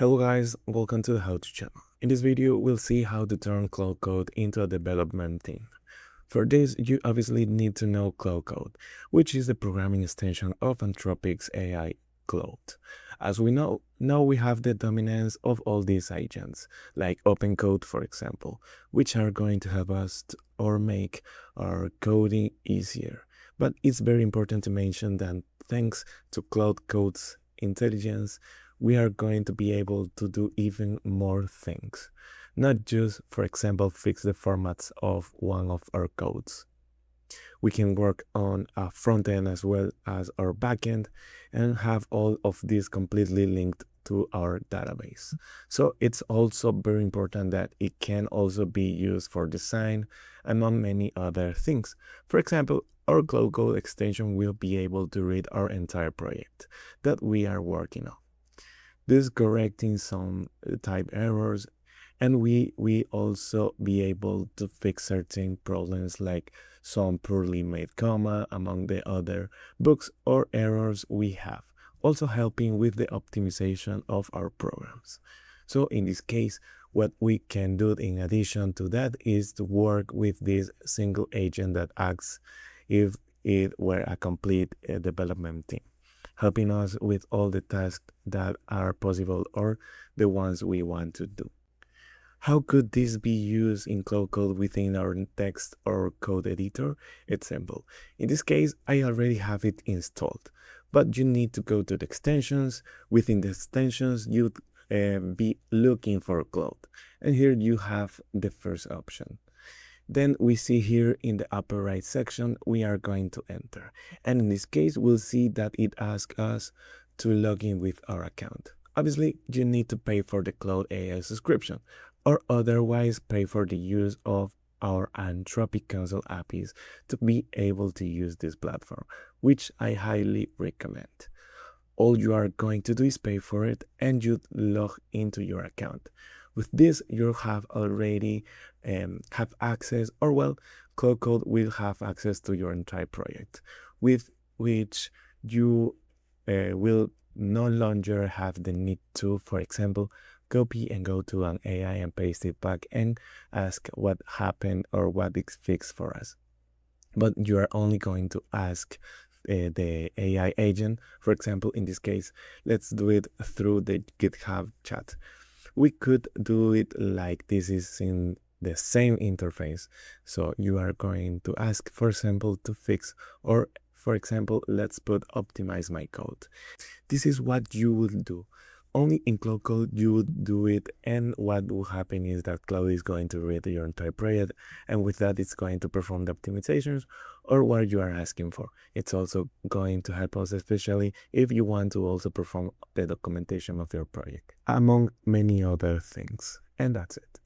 Hello guys, welcome to the How To channel. In this video, we'll see how to turn Claude Code into a development team. For this, you obviously need to know Claude Code, which is the programming extension of Anthropic's AI Claude. As we know, now we have the dominance of all these agents, like OpenCode for example, which are going to help us or make our coding easier. But it's very important to mention that thanks to Claude Code's intelligence, we are going to be able to do even more things. Not just, for example, fix the formats of one of our codes. We can work on a front end as well as our back end and have all of this completely linked to our database. So it's also very important that it can also be used for design, among many other things. For example, our Claude Code extension will be able to read our entire project that we are working on. This correcting some type errors, and we also be able to fix certain problems like some poorly made comma among the other bugs or errors we have, also helping with the optimization of our programs. So in this case, what we can do in addition to that is to work with this single agent that acts if it were a complete development team, helping us with all the tasks that are possible or the ones we want to do. How could this be used in Claude Code within our text or code editor? It's simple. In this case, I already have it installed, but you need to go to the extensions. Within the extensions, you'd be looking for Claude. And here you have the first option. Then we see here in the upper right section, we are going to enter. And in this case, we'll see that it asks us to log in with our account. Obviously, you need to pay for the Claude AI subscription, or otherwise pay for the use of our Anthropic console APIs to be able to use this platform, which I highly recommend. All you are going to do is pay for it and you log into your account. With this, you have already have access, or well, Claude Code will have access to your entire project, with which you will no longer have the need to, for example, copy and go to an AI and paste it back and ask what happened or what is fixed for us. But you are only going to ask the AI agent. For example, in this case, let's do it through the GitHub chat. We could do it like this is in the same interface. So you are going to ask, for example, to fix, or for example, let's put optimize my code. This is what you would do. Only in Claude Code you would do it, and what will happen is that Claude is going to read your entire project, and with that it's going to perform the optimizations or what you are asking for. It's also going to help us, especially if you want to also perform the documentation of your project, among many other things. And that's it.